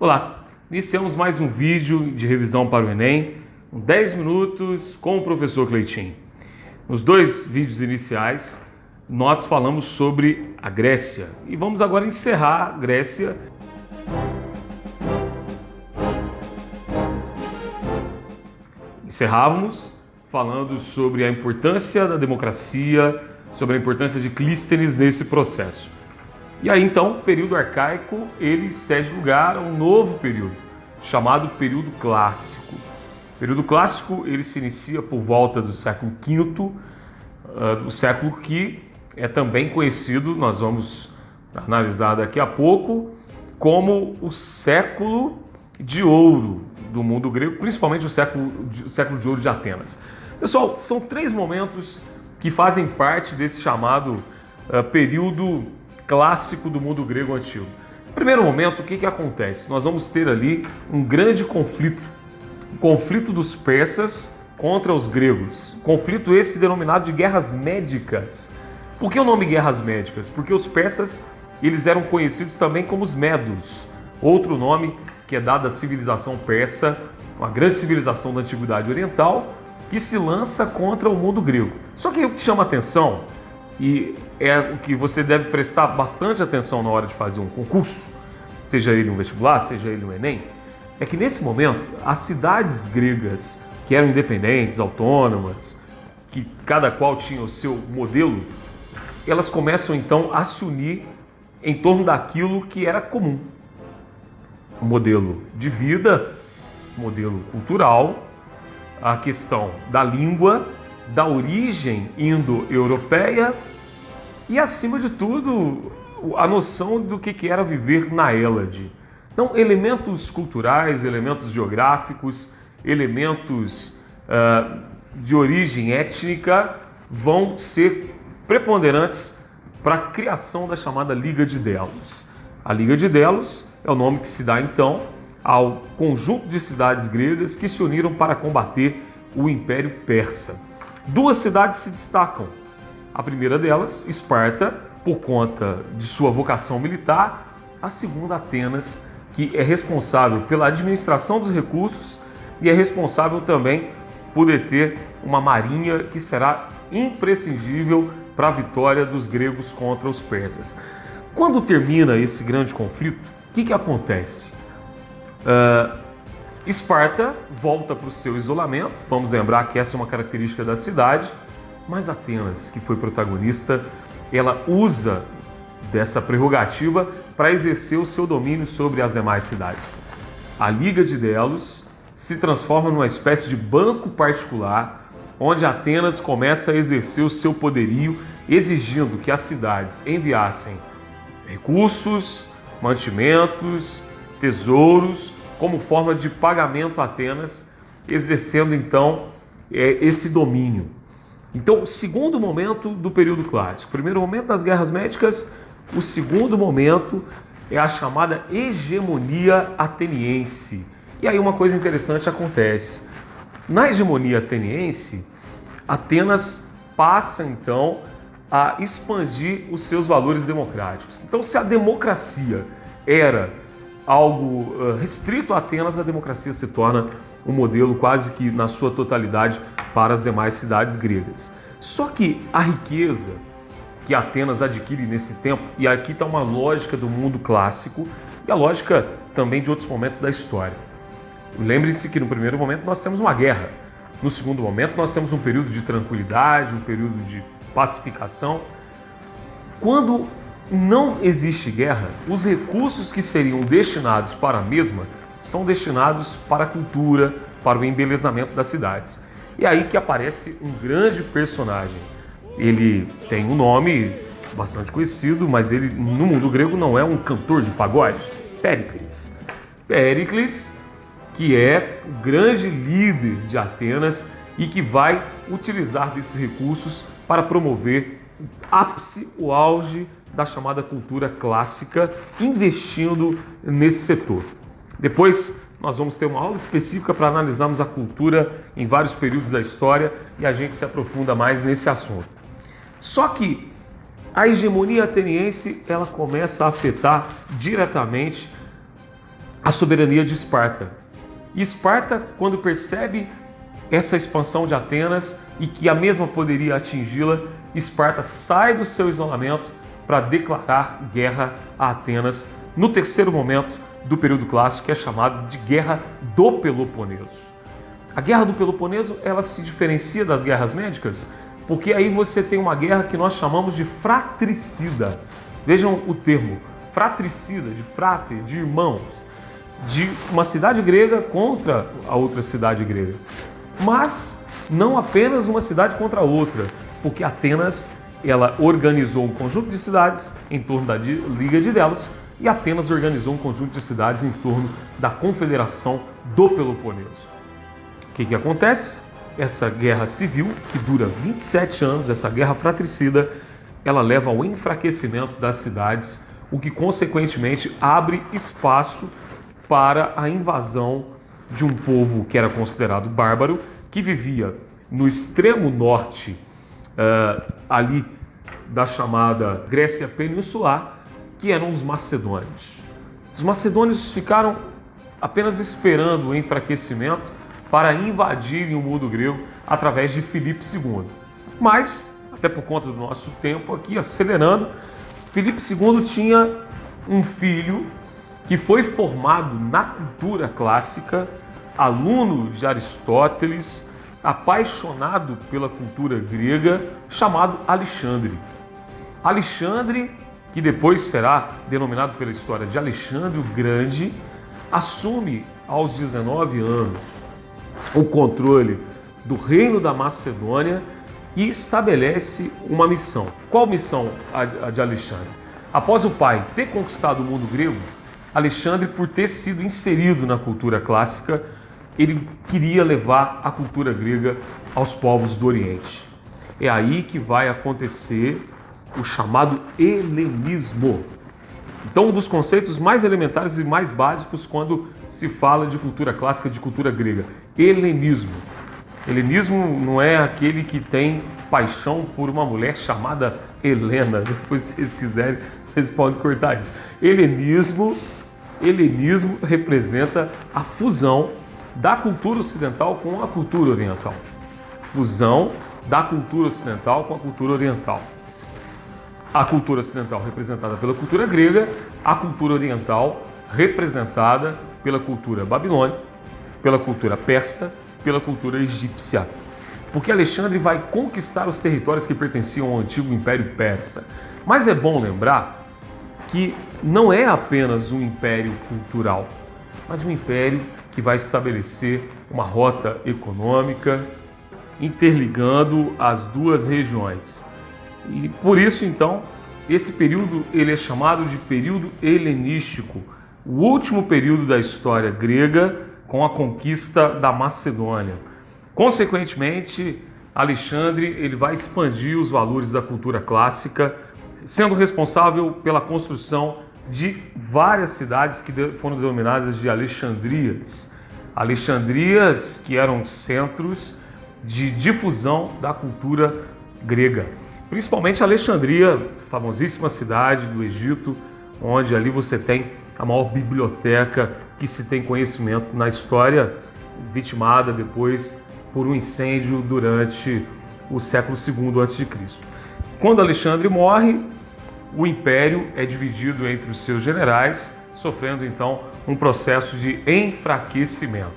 Olá, iniciamos mais um vídeo de revisão para o Enem, com 10 minutos com o professor Cleitinho. Nos dois vídeos iniciais, nós falamos sobre a Grécia e vamos agora encerrar a Grécia. Encerrávamos falando sobre a importância da democracia, sobre a importância de Clístenes nesse processo. E aí então, o período arcaico, ele cede lugar a um novo período, chamado período clássico. O período clássico, ele se inicia por volta do século V, o século que é também conhecido, nós vamos analisar daqui a pouco, como o século de ouro do mundo grego, principalmente o século de ouro de Atenas. Pessoal, são três momentos que fazem parte desse chamado período clássico do mundo grego antigo. No primeiro momento, o que acontece? Nós vamos ter ali um grande conflito, o conflito dos persas contra os gregos, conflito esse denominado de guerras médicas. Por que o nome guerras médicas? Porque os persas, eles eram conhecidos também como os medos, outro nome que é dado à civilização persa, uma grande civilização da antiguidade oriental, que se lança contra o mundo grego. Só que o que chama atenção, e é o que você deve prestar bastante atenção na hora de fazer um concurso, seja ele um vestibular, seja ele um Enem, é que nesse momento as cidades gregas, que eram independentes, autônomas, que cada qual tinha o seu modelo, elas começam então a se unir em torno daquilo que era comum. O modelo de vida, modelo cultural, a questão da língua, da origem indo-europeia e, acima de tudo, a noção do que era viver na Hélade. Então, elementos culturais, elementos geográficos, elementos de origem étnica vão ser preponderantes para a criação da chamada Liga de Delos. A Liga de Delos é o nome que se dá, então, ao conjunto de cidades gregas que se uniram para combater o Império Persa. Duas cidades se destacam. A primeira delas, Esparta, por conta de sua vocação militar. A segunda, Atenas, que é responsável pela administração dos recursos e é responsável também por deter uma marinha que será imprescindível para a vitória dos gregos contra os persas. Quando termina esse grande conflito, o que acontece? Esparta volta para o seu isolamento, vamos lembrar que essa é uma característica da cidade, mas Atenas, que foi protagonista, ela usa dessa prerrogativa para exercer o seu domínio sobre as demais cidades. A Liga de Delos se transforma numa espécie de banco particular, onde Atenas começa a exercer o seu poderio, exigindo que as cidades enviassem recursos, mantimentos, tesouros, como forma de pagamento a Atenas, exercendo então esse domínio. Então, o segundo momento do período clássico. O primeiro momento das guerras médicas, o segundo momento é a chamada hegemonia ateniense. E aí uma coisa interessante acontece. Na hegemonia ateniense, Atenas passa então a expandir os seus valores democráticos. Então, se a democracia era algo restrito a Atenas, a democracia se torna um modelo quase que na sua totalidade para as demais cidades gregas. Só que a riqueza que Atenas adquire nesse tempo, e aqui está uma lógica do mundo clássico e a lógica também de outros momentos da história. Lembre-se que no primeiro momento nós temos uma guerra, no segundo momento nós temos um período de tranquilidade, um período de pacificação. Quando não existe guerra, os recursos que seriam destinados para a mesma são destinados para a cultura, para o embelezamento das cidades. E aí que aparece um grande personagem. Ele tem um nome bastante conhecido, mas ele no mundo grego não é um cantor de pagode. Péricles. Péricles, que é o grande líder de Atenas e que vai utilizar desses recursos para promover o ápice, o auge da chamada cultura clássica, investindo nesse setor. Depois nós vamos ter uma aula específica para analisarmos a cultura em vários períodos da história e a gente se aprofunda mais nesse assunto. Só que a hegemonia ateniense ela começa a afetar diretamente a soberania de Esparta. E Esparta, quando percebe essa expansão de Atenas e que a mesma poderia atingi-la, Esparta sai do seu isolamento para declarar guerra a Atenas no terceiro momento do período clássico, que é chamado de Guerra do Peloponeso. A Guerra do Peloponeso, ela se diferencia das guerras médicas, porque aí você tem uma guerra que nós chamamos de fratricida. Vejam o termo, fratricida, de frater, de irmãos, de uma cidade grega contra a outra cidade grega. Mas não apenas uma cidade contra a outra, porque Atenas, ela organizou um conjunto de cidades em torno da Liga de Delos e Atenas organizou um conjunto de cidades em torno da Confederação do Peloponeso. O que acontece? Essa guerra civil, que dura 27 anos, essa guerra fratricida, ela leva ao enfraquecimento das cidades, o que consequentemente abre espaço para a invasão de um povo que era considerado bárbaro, que vivia no extremo norte ali da chamada Grécia Peninsular, que eram os macedônios. Os macedônios ficaram apenas esperando o enfraquecimento para invadirem o mundo grego através de Filipe II. Mas, até por conta do nosso tempo aqui, acelerando, Filipe II tinha um filho que foi formado na cultura clássica, aluno de Aristóteles, apaixonado pela cultura grega, chamado Alexandre. Alexandre, que depois será denominado pela história de Alexandre o Grande, assume aos 19 anos o controle do reino da Macedônia e estabelece uma missão. Qual missão a de Alexandre? Após o pai ter conquistado o mundo grego, Alexandre, por ter sido inserido na cultura clássica, ele queria levar a cultura grega aos povos do Oriente. É aí que vai acontecer o chamado helenismo. Então, um dos conceitos mais elementares e mais básicos quando se fala de cultura clássica, de cultura grega. Helenismo. Helenismo não é aquele que tem paixão por uma mulher chamada Helena. Depois, se vocês quiserem, vocês podem cortar isso. Helenismo representa a fusão da cultura ocidental com a cultura oriental. Fusão da cultura ocidental com a cultura oriental. A cultura ocidental representada pela cultura grega, a cultura oriental representada pela cultura babilônica, pela cultura persa, pela cultura egípcia. Porque Alexandre vai conquistar os territórios que pertenciam ao antigo Império Persa. Mas é bom lembrar que não é apenas um império cultural, mas um império que vai estabelecer uma rota econômica interligando as duas regiões. E por isso, então, esse período ele é chamado de período helenístico, o último período da história grega com a conquista da Macedônia. Consequentemente, Alexandre ele vai expandir os valores da cultura clássica, sendo responsável pela construção de várias cidades que foram denominadas de Alexandrias. Alexandrias que eram centros de difusão da cultura grega. Principalmente Alexandria, famosíssima cidade do Egito, onde ali você tem a maior biblioteca que se tem conhecimento na história, vitimada depois por um incêndio durante o século II a.C. Quando Alexandre morre, o império é dividido entre os seus generais, sofrendo então um processo de enfraquecimento.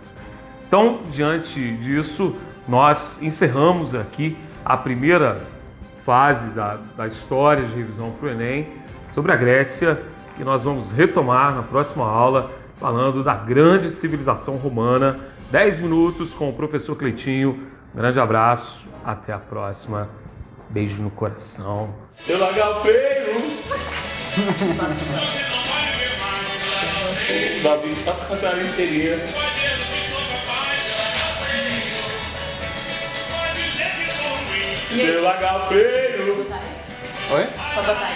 Então, diante disso, nós encerramos aqui a primeira fase da história de revisão para o Enem sobre a Grécia, e nós vamos retomar na próxima aula falando da grande civilização romana. 10 minutos com o professor Cleitinho. Grande abraço, até a próxima. Beijo no coração. Seu lagar feio. Davi só cantar a inteirinha. Seu lagar feio. Oi? Só botar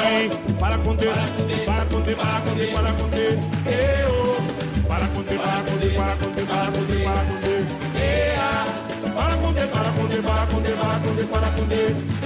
aí. Para conter, para conter, para conter, para conter. Para conter, para conter, para conter, para conter, para conter. Para conter, para conter, para conter, para conter, para conter.